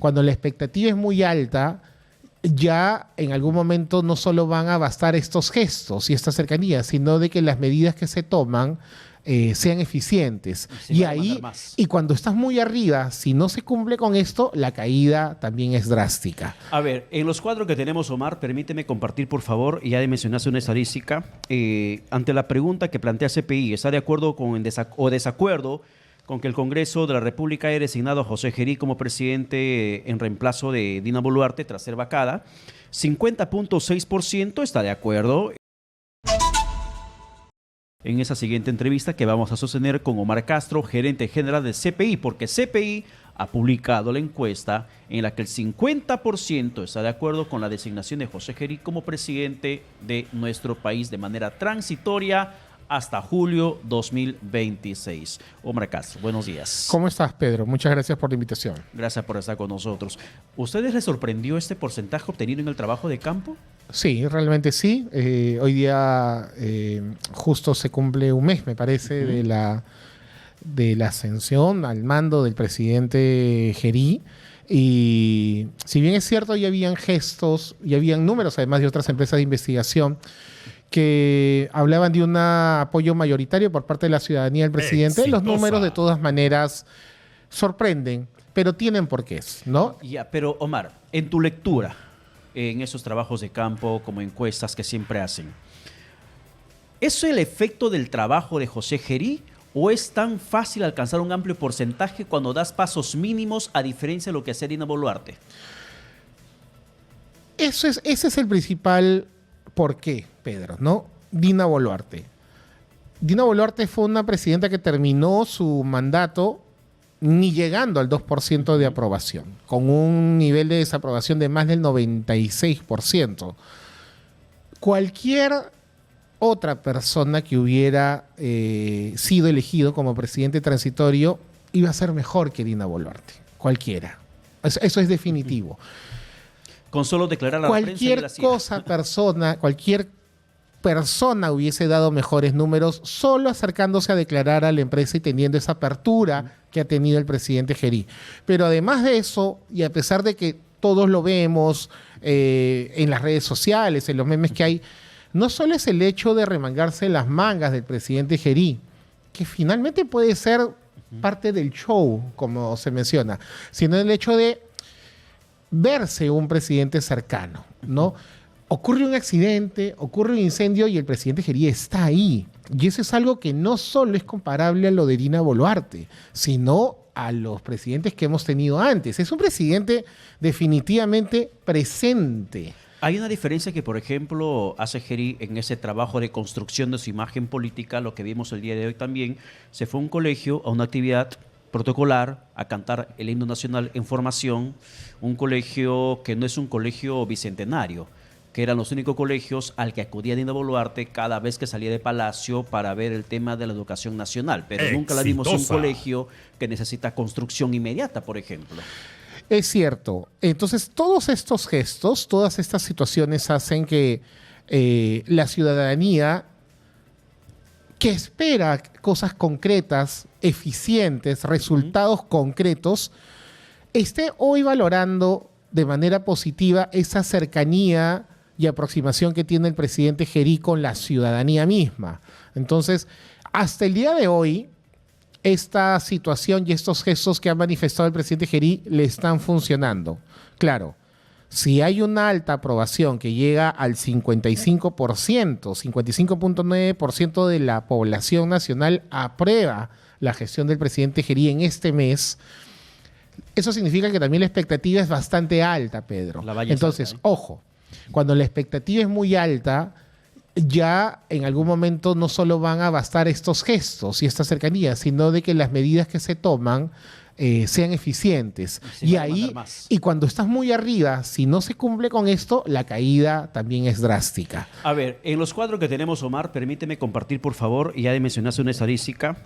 cuando la expectativa es muy alta, ya en algún momento no solo van a bastar estos gestos y esta cercanía, sino de que las medidas que se toman sean eficientes. Y cuando estás muy arriba, si no se cumple con esto, la caída también es drástica. A ver, en los cuadros que tenemos, Omar, permíteme compartir, por favor, y ya de mencionarse una estadística. Ante la pregunta que plantea CPI, ¿está de acuerdo con o desacuerdo con que el Congreso de la República haya designado a José Gerí como presidente en reemplazo de Dina Boluarte tras ser vacada? 50.6% está de acuerdo. En esa siguiente entrevista que vamos a sostener con Omar Castro, gerente general de CPI, porque CPI ha publicado la encuesta en la que el 50% está de acuerdo con la designación de José Gerí como presidente de nuestro país de manera transitoria hasta julio 2026. Omar Castro, buenos días. ¿Cómo estás, Pedro? Muchas gracias por la invitación. Gracias por estar con nosotros. ¿Ustedes les sorprendió este porcentaje obtenido en el trabajo de campo? Sí, realmente sí. Hoy día justo se cumple un mes, me parece, de la ascensión al mando del presidente Gerí. Y si bien es cierto, ya habían gestos, ya habían números, además de otras empresas de investigación, que hablaban de un apoyo mayoritario por parte de la ciudadanía del presidente. Los números, de todas maneras, sorprenden, pero tienen porqués, ¿no? Ya, pero Omar, en tu lectura, en esos trabajos de campo, como encuestas que siempre hacen, ¿es el efecto del trabajo de José Gerí o es tan fácil alcanzar un amplio porcentaje cuando das pasos mínimos a diferencia de lo que hacía Dina Boluarte? Ese es el principal porqué, Pedro, ¿no? Dina Boluarte. Dina Boluarte fue una presidenta que terminó su mandato ni llegando al 2% de aprobación, con un nivel de desaprobación de más del 96%. Cualquier otra persona que hubiera sido elegido como presidente transitorio iba a ser mejor que Dina Boluarte. Cualquiera. Eso es definitivo. Con solo declarar a la prensa, cualquier persona hubiese dado mejores números solo acercándose a declarar a la empresa y teniendo esa apertura que ha tenido el presidente Gerí. Pero además de eso, y a pesar de que todos lo vemos en las redes sociales, en los memes que hay, no solo es el hecho de remangarse las mangas del presidente Gerí, que finalmente puede ser parte del show, como se menciona, sino el hecho de verse un presidente cercano, ¿no? Ocurre un accidente, ocurre un incendio y el presidente Gerí está ahí. Y eso es algo que no solo es comparable a lo de Dina Boluarte, sino a los presidentes que hemos tenido antes. Es un presidente definitivamente presente. Hay una diferencia que, por ejemplo, hace Gerí en ese trabajo de construcción de su imagen política, lo que vimos el día de hoy también, se fue a un colegio, a una actividad protocolar, a cantar el himno nacional en formación, un colegio que no es un colegio bicentenario, que eran los únicos colegios al que acudía Dina Boluarte cada vez que salía de Palacio para ver el tema de la educación nacional, pero nunca la vimos en un colegio que necesita construcción inmediata, por ejemplo. Es cierto. Entonces, todos estos gestos, todas estas situaciones hacen que la ciudadanía, que espera cosas concretas, eficientes, resultados concretos, esté hoy valorando de manera positiva esa cercanía y aproximación que tiene el presidente Gerí con la ciudadanía misma. Entonces, hasta el día de hoy, esta situación y estos gestos que ha manifestado el presidente Gerí le están funcionando. Claro, si hay una alta aprobación que llega al 55%, 55.9% de la población nacional aprueba la gestión del presidente Gerí en este mes, eso significa que también la expectativa es bastante alta, Pedro. Entonces, ojo, cuando la expectativa es muy alta, ya en algún momento no solo van a bastar estos gestos y esta cercanía, sino de que las medidas que se toman sean eficientes. Y cuando estás muy arriba, si no se cumple con esto, la caída también es drástica. A ver, en los cuadros que tenemos, Omar, permíteme compartir, por favor, y ya de mencionarse una estadística.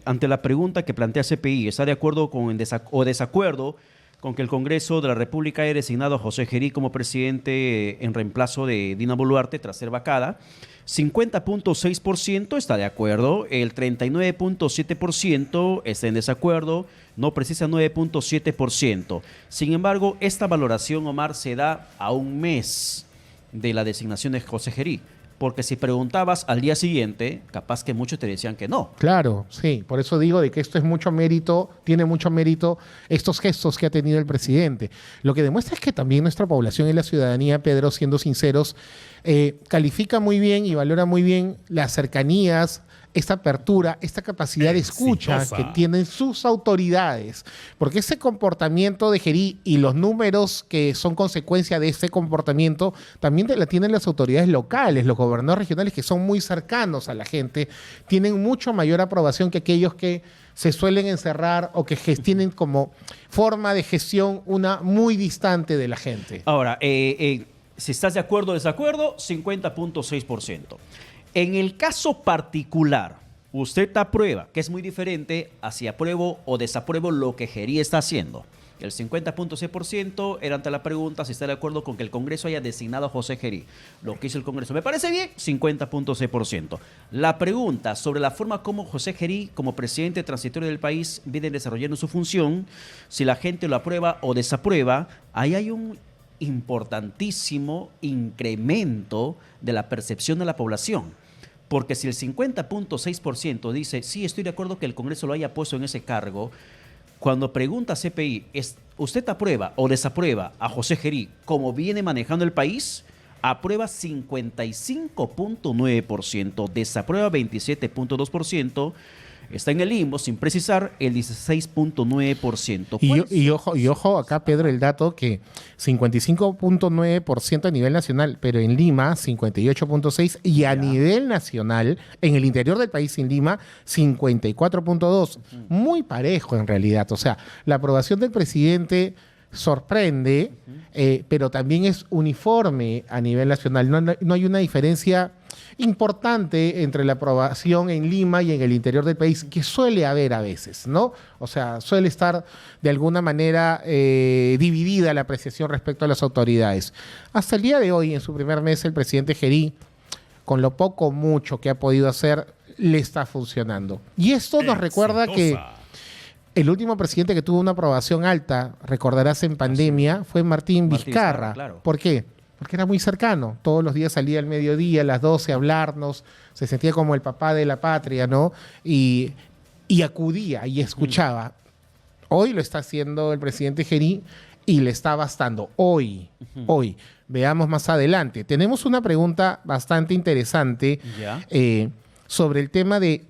Ante la pregunta que plantea CPI, ¿está de acuerdo con o desacuerdo con que el Congreso de la República haya designado a José Gerí como presidente en reemplazo de Dina Boluarte tras ser vacada. 50.6% está de acuerdo, el 39.7% está en desacuerdo, no precisa 9.7%. Sin embargo, esta valoración, Omar, se da a un mes de la designación de José Gerí. Porque si preguntabas al día siguiente, capaz que muchos te decían que no. Claro, sí. Por eso digo de que esto es mucho mérito, tiene mucho mérito estos gestos que ha tenido el presidente. Lo que demuestra es que también nuestra población y la ciudadanía, Pedro, siendo sinceros, califica muy bien y valora muy bien las cercanías, esta apertura, esta capacidad de escucha que tienen sus autoridades. Porque ese comportamiento de Gerí y los números que son consecuencia de ese comportamiento también la tienen las autoridades locales, los gobernadores regionales que son muy cercanos a la gente, tienen mucho mayor aprobación que aquellos que se suelen encerrar o que tienen como forma de gestión una muy distante de la gente. Ahora, si estás de acuerdo o desacuerdo, 50.6%. En el caso particular, usted aprueba, que es muy diferente a si apruebo o desapruebo lo que Gerí está haciendo. El 50.6% era ante la pregunta si está de acuerdo con que el Congreso haya designado a José Gerí. Lo que hizo el Congreso, ¿me parece bien? 50.6%. La pregunta sobre la forma como José Gerí, como presidente transitorio del país, viene desarrollando su función, si la gente lo aprueba o desaprueba, ahí hay un importantísimo incremento de la percepción de la población. Porque si el 50.6% dice, sí, estoy de acuerdo que el Congreso lo haya puesto en ese cargo, cuando pregunta a CPI, ¿usted aprueba o desaprueba a José Gerí como viene manejando el país? Aprueba 55.9%, desaprueba 27.2%, está en el limbo, sin precisar, el 16.9%. Y ojo acá, Pedro, el dato que 55.9% a nivel nacional, pero en Lima 58.6% y a nivel nacional, en el interior del país, en Lima, 54.2%. Muy parejo en realidad. O sea, la aprobación del presidente sorprende, pero también es uniforme a nivel nacional. No hay una diferencia importante entre la aprobación en Lima y en el interior del país, que suele haber a veces, ¿no? O sea, suele estar de alguna manera dividida la apreciación respecto a las autoridades. Hasta el día de hoy, en su primer mes, el presidente Gerí, con lo poco o mucho que ha podido hacer, le está funcionando. Y esto nos recuerda que el último presidente que tuvo una aprobación alta, recordarás en pandemia, fue Martín Vizcarra. Claro. ¿Por qué? Porque era muy cercano. Todos los días salía al mediodía, a las 12, a hablarnos. Se sentía como el papá de la patria, ¿no? Y acudía y escuchaba. Hoy lo está haciendo el presidente Gerí y le está bastando. Hoy. Veamos más adelante. Tenemos una pregunta bastante interesante sobre el tema de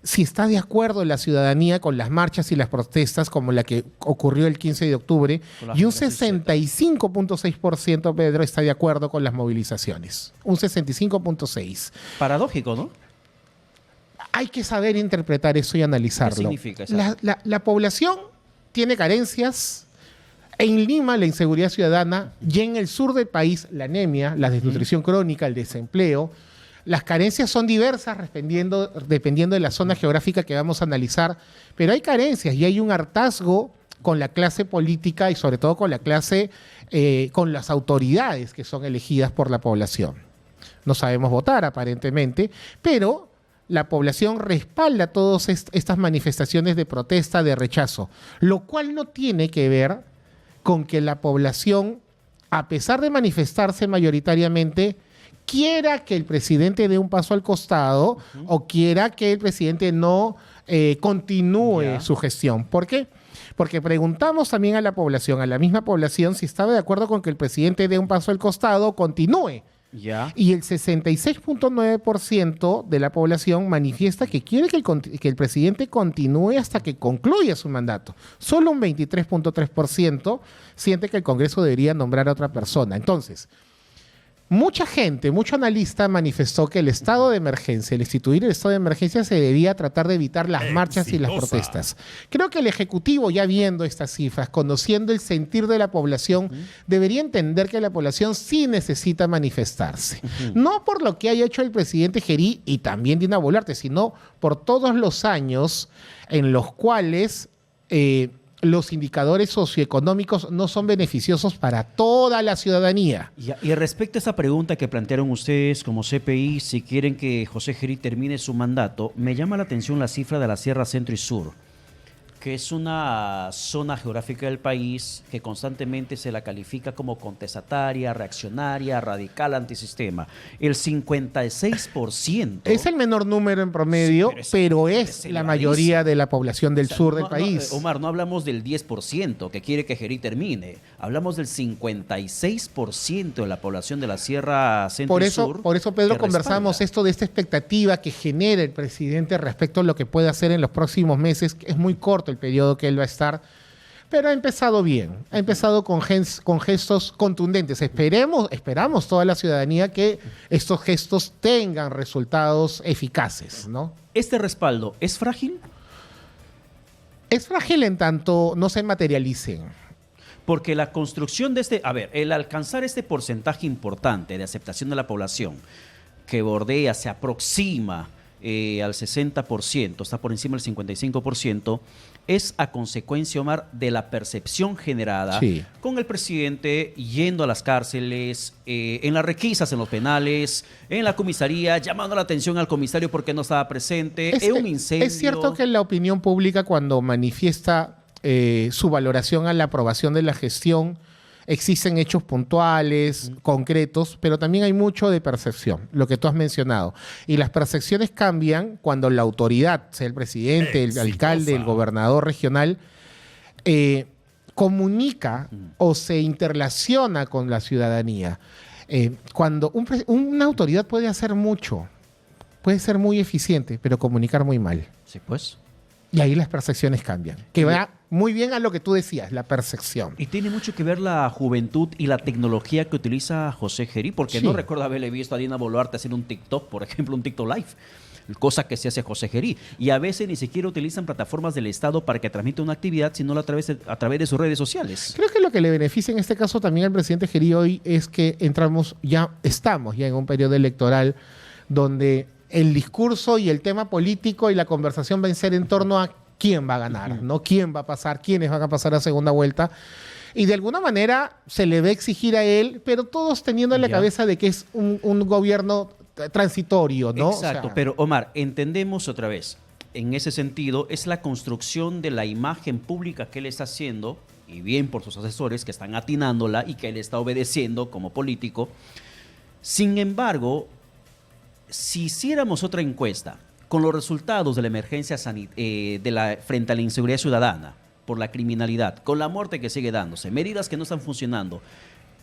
si está de acuerdo la ciudadanía con las marchas y las protestas como la que ocurrió el 15 de octubre y un 65.6%, Pedro, está de acuerdo con las movilizaciones. Un 65.6%. Paradójico, ¿no? Hay que saber interpretar eso y analizarlo. ¿Qué significa eso? La población tiene carencias. En Lima, la inseguridad ciudadana, y en el sur del país, la anemia, la desnutrición crónica, el desempleo. Las carencias son diversas dependiendo de la zona geográfica que vamos a analizar, pero hay carencias y hay un hartazgo con la clase política y sobre todo con la clase, con las autoridades que son elegidas por la población. No sabemos votar aparentemente, pero la población respalda todas estas manifestaciones de protesta, de rechazo, lo cual no tiene que ver con que la población, a pesar de manifestarse mayoritariamente, quiera que el presidente dé un paso al costado o quiera que el presidente no continúe su gestión. ¿Por qué? Porque preguntamos también a la población, a la misma población, si estaba de acuerdo con que el presidente dé un paso al costado o continúe. Y el 66.9% de la población manifiesta que quiere que el presidente continúe hasta que concluya su mandato. Solo un 23.3% siente que el Congreso debería nombrar a otra persona. Entonces, mucha gente, mucho analista manifestó que el estado de emergencia, el instituir el estado de emergencia se debía tratar de evitar las marchas y las protestas. Creo que el Ejecutivo, ya viendo estas cifras, conociendo el sentir de la población, debería entender que la población sí necesita manifestarse. No por lo que haya hecho el presidente Gerí y también Dina Boluarte, sino por todos los años en los cuales los indicadores socioeconómicos no son beneficiosos para toda la ciudadanía. Y respecto a esa pregunta que plantearon ustedes como CPI, si quieren que José Gerí termine su mandato, me llama la atención la cifra de la Sierra Centro y Sur, que es una zona geográfica del país que constantemente se la califica como contestataria, reaccionaria, radical, antisistema. El 56%... Es el menor número en promedio, sí, pero es la mayoría de la población del sur del país. Omar, no hablamos del 10% que quiere que Gerí termine. Hablamos del 56% de la población de la Sierra Centro y Sur. Por eso, Pedro, conversamos esto de esta expectativa que genera el presidente respecto a lo que puede hacer en los próximos meses. Es muy corto el periodo que él va a estar, pero ha empezado bien, ha empezado con gestos contundentes. Esperamos toda la ciudadanía que estos gestos tengan resultados eficaces, ¿no? ¿Este respaldo es frágil? Es frágil en tanto no se materialicen. Porque la construcción de el alcanzar este porcentaje importante de aceptación de la población que bordea, se aproxima al 60%, está por encima del 55%, es a consecuencia, Omar, de la percepción generada con el presidente yendo a las cárceles, en las requisas en los penales, en la comisaría, llamando la atención al comisario porque no estaba presente, en un incendio. Es cierto que la opinión pública, cuando manifiesta su valoración a la aprobación de la gestión, existen hechos puntuales, concretos, pero también hay mucho de percepción, lo que tú has mencionado. Y las percepciones cambian cuando la autoridad, sea el presidente, el alcalde, el gobernador regional, comunica o se interrelaciona con la ciudadanía. Cuando una autoridad puede hacer mucho, puede ser muy eficiente, pero comunicar muy mal. Sí, pues. Y ahí las percepciones cambian. Que va muy bien a lo que tú decías, la percepción. Y tiene mucho que ver la juventud y la tecnología que utiliza José Gerí, porque no recuerdo haberle visto a Dina Boluarte hacer un TikTok, por ejemplo, un TikTok Live, cosa que se hace José Gerí. Y a veces ni siquiera utilizan plataformas del Estado para que transmita una actividad, sino a través de sus redes sociales. Creo que lo que le beneficia en este caso también al presidente Gerí hoy es que estamos ya en un periodo electoral donde el discurso y el tema político y la conversación va a ser en torno a quién va a ganar, ¿no? ¿Quién va a pasar? ¿Quiénes van a pasar a segunda vuelta? Y de alguna manera se le va a exigir a él, pero todos teniendo en la cabeza de que es un gobierno transitorio, ¿no? Exacto, pero Omar, entendemos otra vez, en ese sentido, es la construcción de la imagen pública que él está haciendo, y bien por sus asesores que están atinándola y que él está obedeciendo como político. Sin embargo, si hiciéramos otra encuesta con los resultados de la emergencia frente a la inseguridad ciudadana, por la criminalidad, con la muerte que sigue dándose, medidas que no están funcionando,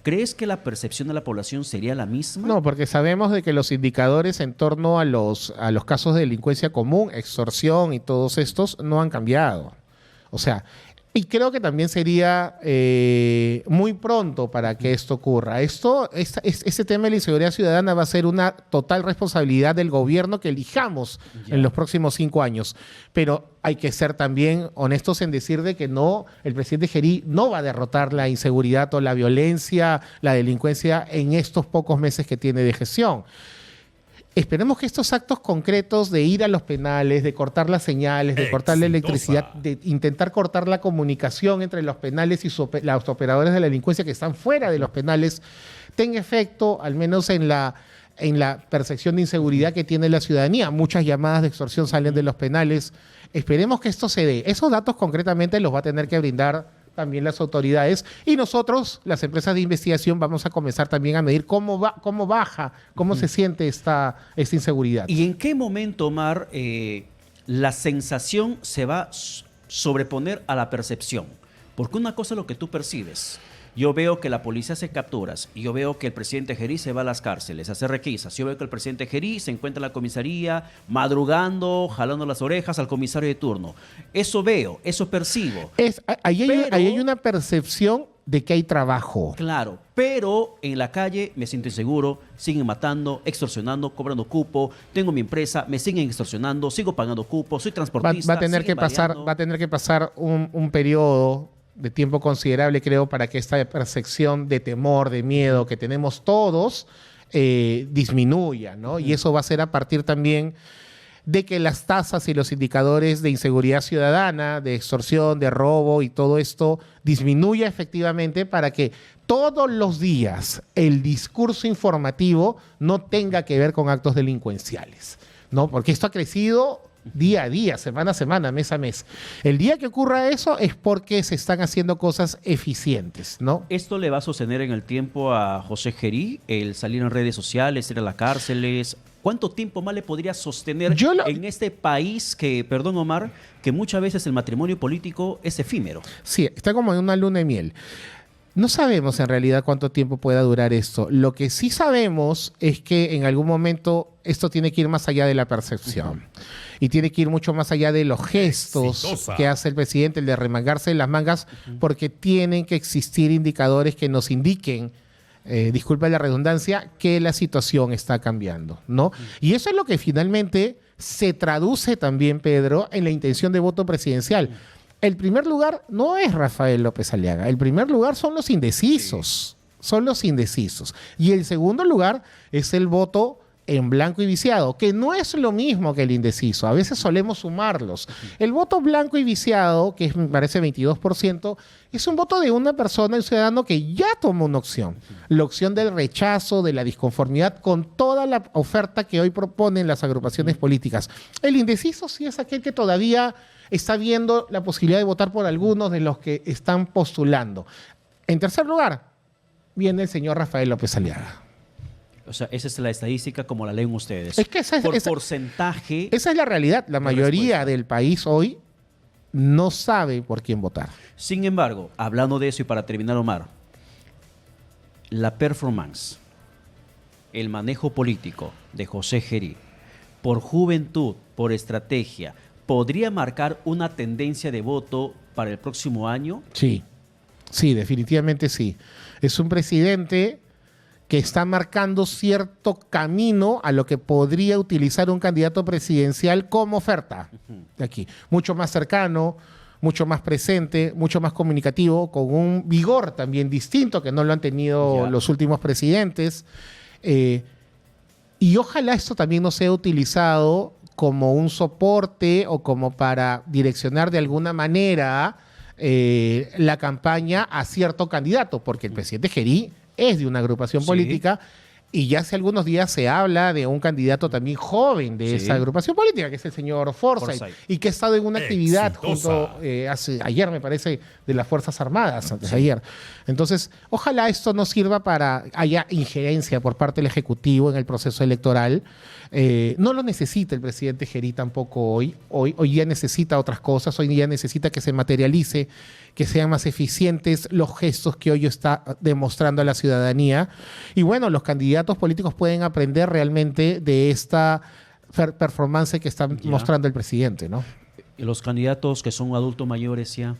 ¿crees que la percepción de la población sería la misma? No, porque sabemos de que los indicadores en torno a los casos de delincuencia común, extorsión y todos estos no han cambiado. O sea, y creo que también sería muy pronto para que esto ocurra. Este tema de la inseguridad ciudadana va a ser una total responsabilidad del gobierno que elijamos en los próximos 5 años. Pero hay que ser también honestos en decir de que no, el presidente Gerí no va a derrotar la inseguridad o la violencia, la delincuencia en estos pocos meses que tiene de gestión. Esperemos que estos actos concretos de ir a los penales, de cortar las señales, de cortar la electricidad, de intentar cortar la comunicación entre los penales y los operadores de la delincuencia que están fuera de los penales, tenga efecto, al menos en la percepción de inseguridad que tiene la ciudadanía. Muchas llamadas de extorsión salen de los penales. Esperemos que esto se dé. Esos datos concretamente los va a tener que brindar también las autoridades, y nosotros, las empresas de investigación, vamos a comenzar también a medir cómo baja, cómo se siente esta inseguridad. ¿Y en qué momento, Omar, la sensación se va a sobreponer a la percepción? Porque una cosa es lo que tú percibes. Yo veo que la policía hace capturas, y yo veo que el presidente Gerí se va a las cárceles, hace requisas. Yo veo que el presidente Gerí se encuentra en la comisaría, madrugando, jalando las orejas al comisario de turno. Eso veo, eso percibo. Ahí hay una percepción de que hay trabajo. Claro, pero en la calle me siento inseguro, siguen matando, extorsionando, cobrando cupo, tengo mi empresa, me siguen extorsionando, sigo pagando cupo, soy transportista. Va a tener que pasar un periodo de tiempo considerable, creo, para que esta percepción de temor, de miedo que tenemos todos disminuya, ¿no? Y eso va a ser a partir también de que las tasas y los indicadores de inseguridad ciudadana, de extorsión, de robo y todo esto disminuya efectivamente para que todos los días el discurso informativo no tenga que ver con actos delincuenciales, ¿no? Porque esto ha crecido día a día, semana a semana, mes a mes. El día que ocurra eso es porque se están haciendo cosas eficientes, ¿no? ¿Esto le va a sostener en el tiempo a José Gerí, el salir en redes sociales, ir a las cárceles? ¿Cuánto tiempo más le podría sostener en este país que, perdón Omar, que muchas veces el matrimonio político es efímero? Sí, está como en una luna de miel. No sabemos en realidad cuánto tiempo pueda durar esto. Lo que sí sabemos es que en algún momento esto tiene que ir más allá de la percepción. Y tiene que ir mucho más allá de los gestos que hace el presidente, el de remangarse las mangas, porque tienen que existir indicadores que nos indiquen, disculpa la redundancia, que la situación está cambiando, ¿no? Y eso es lo que finalmente se traduce también, Pedro, en la intención de voto presidencial. El primer lugar no es Rafael López Aliaga, el primer lugar son los indecisos, son los indecisos. Y el segundo lugar es el voto en blanco y viciado, que no es lo mismo que el indeciso, a veces solemos sumarlos. El voto blanco y viciado, que me parece 22%, es un voto de una persona, un ciudadano que ya tomó una opción, la opción del rechazo, de la disconformidad con toda la oferta que hoy proponen las agrupaciones políticas. El indeciso sí es aquel que todavía está viendo la posibilidad de votar por algunos de los que están postulando. En tercer lugar, viene el señor Rafael López Aliaga. O sea, esa es la estadística como la leen ustedes. Es que porcentaje. Esa es la realidad. La mayoría del país hoy no sabe por quién votar. Sin embargo, hablando de eso y para terminar, Omar, la performance, el manejo político de José Gerí, por juventud, por estrategia, ¿podría marcar una tendencia de voto para el próximo año? Sí, definitivamente sí. Es un presidente que está marcando cierto camino a lo que podría utilizar un candidato presidencial como oferta. Aquí, mucho más cercano, mucho más presente, mucho más comunicativo, con un vigor también distinto que no lo han tenido los últimos presidentes. Y ojalá esto también no sea utilizado como un soporte o como para direccionar de alguna manera la campaña a cierto candidato, porque el presidente Gerí es de una agrupación política y ya hace algunos días se habla de un candidato también joven de esa agrupación política, que es el señor Forsyth, y que ha estado en una actividad junto, ayer me parece, de las Fuerzas Armadas, antes de ayer. Entonces, ojalá esto no sirva para haya injerencia por parte del Ejecutivo en el proceso electoral. No lo necesita el presidente Gerí tampoco hoy. Hoy ya necesita otras cosas, hoy ya necesita que se materialice, que sean más eficientes los gestos que hoy está demostrando a la ciudadanía. Y bueno, los candidatos políticos pueden aprender realmente de esta performance que está mostrando el presidente, ¿no? ¿Y los candidatos que son adultos mayores ya?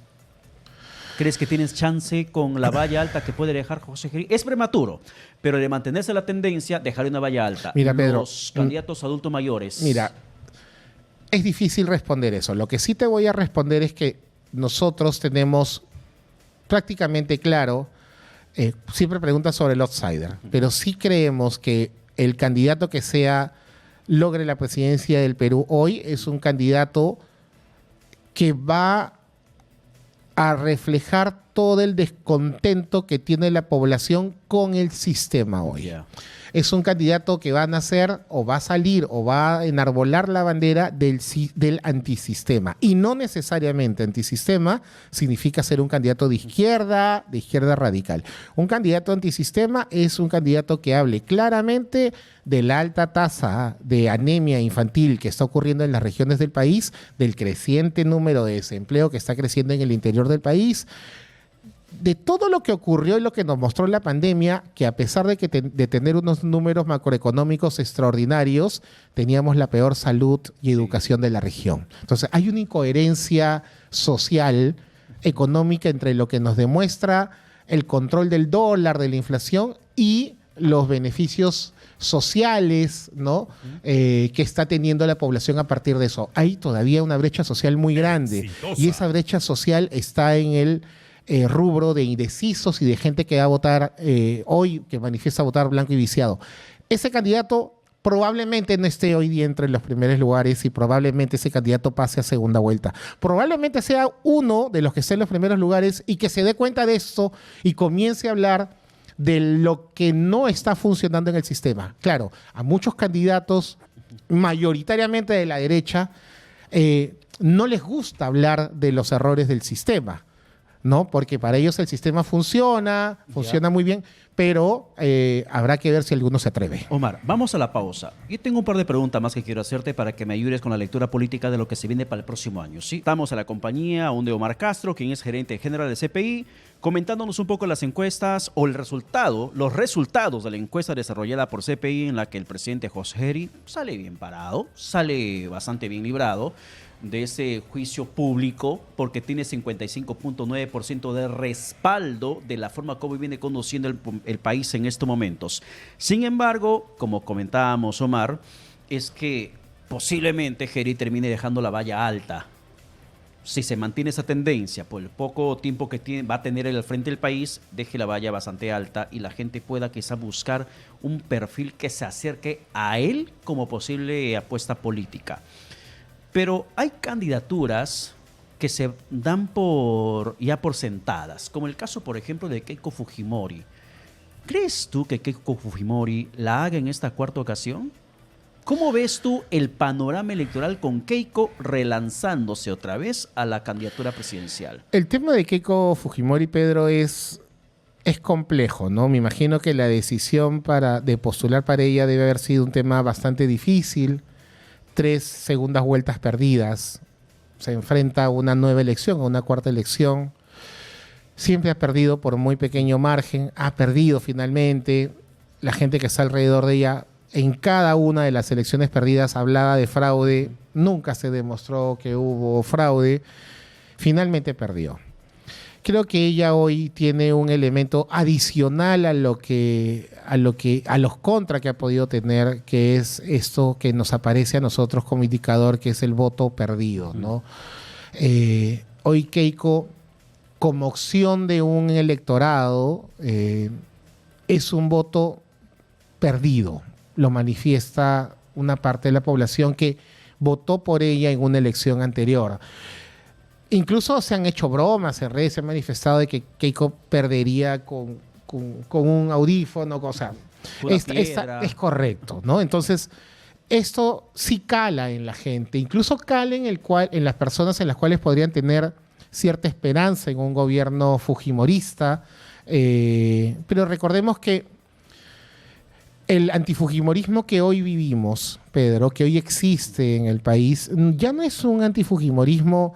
¿Crees que tienes chance con la valla alta que puede dejar José Gerí? Es prematuro, pero de mantenerse la tendencia, dejar una valla alta. Mira, Pedro, los candidatos adultos mayores. Mira, es difícil responder eso. Lo que sí te voy a responder es que nosotros tenemos prácticamente claro, siempre preguntas sobre el outsider, pero sí creemos que el candidato que logre la presidencia del Perú hoy es un candidato que va a reflejar todo el descontento que tiene la población con el sistema hoy. Es un candidato que va a nacer o va a salir o va a enarbolar la bandera del antisistema. Y no necesariamente antisistema significa ser un candidato de izquierda radical. Un candidato antisistema es un candidato que hable claramente de la alta tasa de anemia infantil que está ocurriendo en las regiones del país, del creciente número de desempleo que está creciendo en el interior del país, de todo lo que ocurrió y lo que nos mostró la pandemia, que a pesar de tener unos números macroeconómicos extraordinarios, teníamos la peor salud y educación de la región. Entonces, hay una incoherencia social, económica, entre lo que nos demuestra el control del dólar, de la inflación, y los beneficios sociales, ¿no? Que está teniendo la población a partir de eso. Hay todavía una brecha social muy grande, y esa brecha social está en el rubro de indecisos y de gente que va a votar hoy, que manifiesta votar blanco y viciado. Ese candidato probablemente no esté hoy día entre los primeros lugares y probablemente ese candidato pase a segunda vuelta. Probablemente sea uno de los que esté en los primeros lugares y que se dé cuenta de esto y comience a hablar de lo que no está funcionando en el sistema. Claro, a muchos candidatos, mayoritariamente de la derecha, no les gusta hablar de los errores del sistema, ¿no? Porque para ellos el sistema funciona muy bien, pero habrá que ver si alguno se atreve. Omar, vamos a la pausa. Yo tengo un par de preguntas más que quiero hacerte para que me ayudes con la lectura política de lo que se viene para el próximo año, ¿sí? Estamos en la compañía aún de Omar Castro, quien es gerente general de CPI, comentándonos un poco las encuestas o los resultados de la encuesta desarrollada por CPI en la que el presidente José Geri sale bien parado, sale bastante bien librado de ese juicio público porque tiene 55.9% de respaldo de la forma como viene conduciendo el país en estos momentos. Sin embargo, como comentábamos, Omar, es que posiblemente Geri termine dejando la valla alta. Si se mantiene esa tendencia, por el poco tiempo que va a tener al frente del país, deje la valla bastante alta y la gente pueda quizá buscar un perfil que se acerque a él como posible apuesta política. Pero hay candidaturas que se dan ya por sentadas, como el caso, por ejemplo, de Keiko Fujimori. ¿Crees tú que Keiko Fujimori la haga en esta cuarta ocasión? ¿Cómo ves tú el panorama electoral con Keiko relanzándose otra vez a la candidatura presidencial? El tema de Keiko Fujimori, Pedro, es complejo, ¿no? Me imagino que la decisión de postular para ella debe haber sido un tema bastante difícil. 3 segundas vueltas perdidas. Se enfrenta a una nueva elección, a una cuarta elección. Siempre ha perdido por muy pequeño margen. Ha perdido finalmente. La gente que está alrededor de ella, en cada una de las elecciones perdidas, hablaba de fraude. Nunca se demostró que hubo fraude. Finalmente perdió. Creo que ella hoy tiene un elemento adicional a los contra que ha podido tener, que es esto que nos aparece a nosotros como indicador, que es el voto perdido, ¿no? Hoy Keiko, como opción de un electorado, es un voto perdido. Lo manifiesta una parte de la población que votó por ella en una elección anterior. Incluso se han hecho bromas en redes, se ha manifestado de que Keiko perdería con un audífono, cosa. Es correcto, ¿no? Entonces, esto sí cala en la gente, incluso cala en las personas en las cuales podrían tener cierta esperanza en un gobierno fujimorista, pero recordemos que el antifujimorismo que hoy vivimos, Pedro, que hoy existe en el país, ya no es un antifujimorismo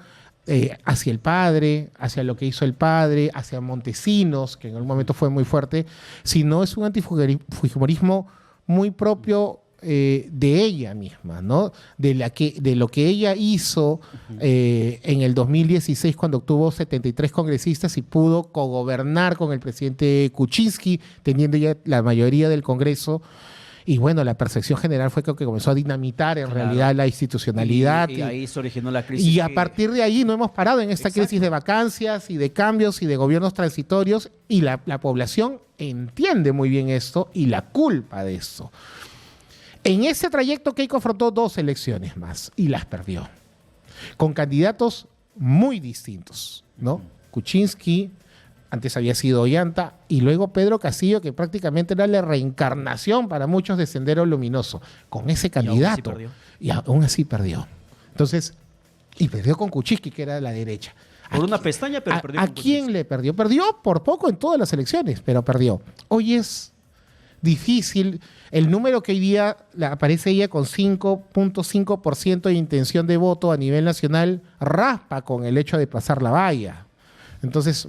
hacia el padre, hacia lo que hizo el padre, hacia Montesinos, que en algún momento fue muy fuerte, sino es un antifujimorismo muy propio de ella misma, ¿no? De lo que ella hizo en el 2016 cuando obtuvo 73 congresistas y pudo cogobernar con el presidente Kuczynski, teniendo ya la mayoría del Congreso. Y bueno, la percepción general fue que comenzó a dinamitar en realidad la institucionalidad. Y ahí se originó la crisis. Y a partir de ahí no hemos parado en esta crisis de vacancias y de cambios y de gobiernos transitorios. Y la población entiende muy bien esto y la culpa de esto. En ese trayecto Keiko afrontó 2 elecciones más y las perdió. Con candidatos muy distintos, ¿no? Kuczynski, antes había sido Ollanta, y luego Pedro Castillo, que prácticamente era la reencarnación para muchos de Sendero Luminoso, con ese candidato. Y aún así perdió. Entonces, y perdió con Kuczynski, que era de la derecha. Por una pestaña, pero perdió con Kuczynski. ¿A quién le perdió? Perdió por poco en todas las elecciones, pero perdió. Hoy es difícil. El número que hoy día aparece ella con 5.5% de intención de voto a nivel nacional raspa con el hecho de pasar la valla. Entonces,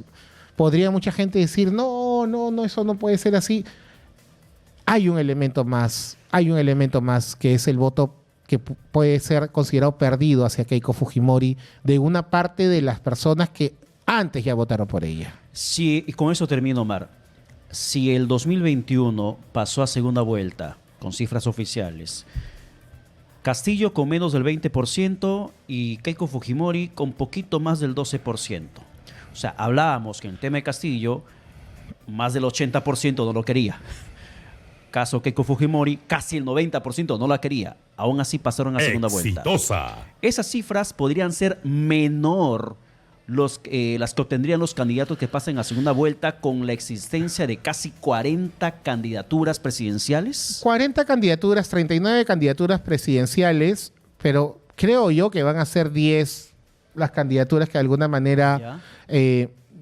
podría mucha gente decir, no, eso no puede ser así. Hay un elemento más que es el voto que puede ser considerado perdido hacia Keiko Fujimori de una parte de las personas que antes ya votaron por ella. Sí, y con eso termino, Omar. Si el 2021 pasó a segunda vuelta con cifras oficiales, Castillo con menos del 20% y Keiko Fujimori con poquito más del 12%. O sea, hablábamos que en el tema de Castillo, más del 80% no lo quería. caso Keiko Fujimori, casi el 90% no la quería. Aún así pasaron a segunda vuelta. Esas cifras podrían ser menor las que obtendrían los candidatos que pasen a segunda vuelta con la existencia de casi 40 candidaturas presidenciales. 40 candidaturas, 39 candidaturas presidenciales, pero creo yo que van a ser 10 las candidaturas que de alguna manera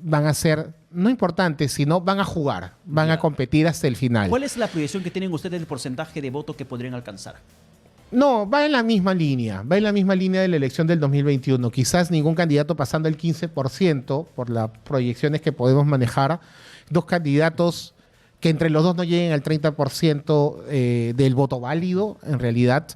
van a ser, no importantes, sino van a jugar, van a competir hasta el final. ¿Cuál es la proyección que tienen ustedes del porcentaje de voto que podrían alcanzar? No, va en la misma línea de la elección del 2021. Quizás ningún candidato pasando el 15% por las proyecciones que podemos manejar. Dos candidatos que entre los dos no lleguen al 30% del voto válido, en realidad.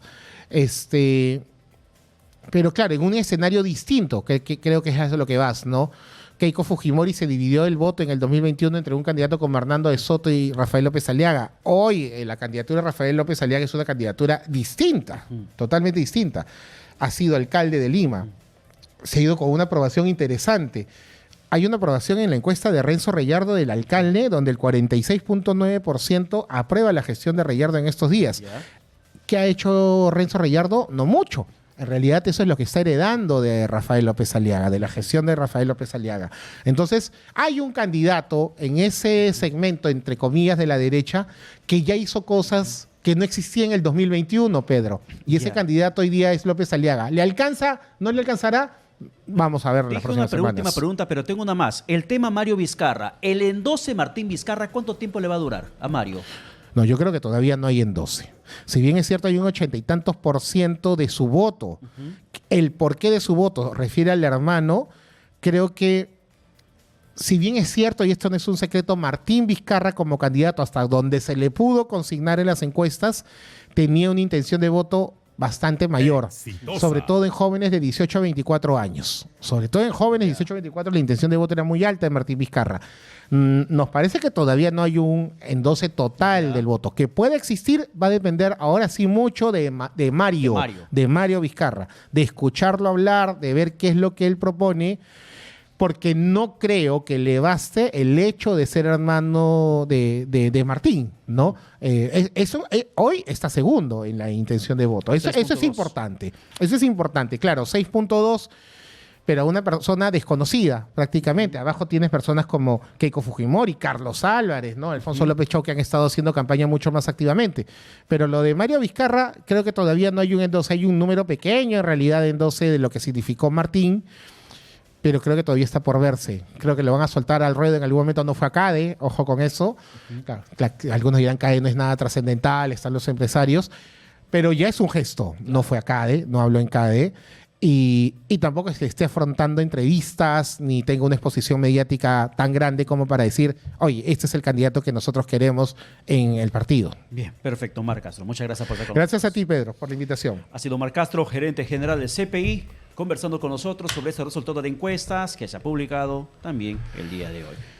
Pero claro, en un escenario distinto, que creo que es a lo que vas, ¿no? Keiko Fujimori se dividió el voto en el 2021 entre un candidato como Hernando de Soto y Rafael López Aliaga. Hoy la candidatura de Rafael López Aliaga es una candidatura distinta, totalmente distinta. Ha sido alcalde de Lima. Se ha ido con una aprobación interesante. Hay una aprobación en la encuesta de Renzo Reyardo del alcalde, donde el 46.9% aprueba la gestión de Reyardo en estos días. ¿Qué ha hecho Renzo Reyardo? No mucho. En realidad eso es lo que está heredando de Rafael López Aliaga, de la gestión de Rafael López Aliaga. Entonces, hay un candidato en ese segmento, entre comillas, de la derecha, que ya hizo cosas que no existían en el 2021, Pedro. Y ese candidato hoy día es López Aliaga. ¿Le alcanza? ¿No le alcanzará? Vamos a ver las próximas semanas. Última pregunta, pero tengo una más. El tema Mario Vizcarra. El endose Martín Vizcarra, ¿cuánto tiempo le va a durar a Mario? No, yo creo que todavía no hay endose. Si bien es cierto, hay un 80 y tantos % de su voto. El porqué de su voto refiere al hermano. Creo que, si bien es cierto, y esto no es un secreto, Martín Vizcarra como candidato, hasta donde se le pudo consignar en las encuestas, tenía una intención de voto bastante mayor, sobre todo en jóvenes de 18 a 24 años. Sobre todo en jóvenes de 18 a 24 la intención de voto era muy alta de Martín Vizcarra. Nos parece que todavía no hay un endose total del voto. Que puede existir va a depender ahora sí mucho de Mario Vizcarra, de escucharlo hablar, de ver qué es lo que él propone, porque no creo que le baste el hecho de ser hermano de Martín, ¿no? Hoy está segundo en la intención de voto. Eso es importante. Eso es importante. Claro, 6.2, pero a una persona desconocida prácticamente. Abajo tienes personas como Keiko Fujimori, Carlos Álvarez, ¿no? Alfonso López Chau, que han estado haciendo campaña mucho más activamente. Pero lo de Mario Vizcarra, creo que todavía no hay un endose. Hay un número pequeño, en realidad, de endose de lo que significó Martín, pero creo que todavía está por verse. Creo que lo van a soltar al ruedo en algún momento. No fue a CADE, ojo con eso. Claro, algunos dirán que CADE no es nada trascendental, están los empresarios, pero ya es un gesto. No fue a CADE, no habló en CADE, y tampoco es que esté afrontando entrevistas ni tenga una exposición mediática tan grande como para decir, oye, este es el candidato que nosotros queremos en el partido. Bien, perfecto, Omar Castro. Muchas gracias por estar con Gracias nosotros. A ti, Pedro, por la invitación. Ha sido Omar Castro, gerente general del CPI, conversando con nosotros sobre ese resultado de encuestas que se ha publicado también el día de hoy.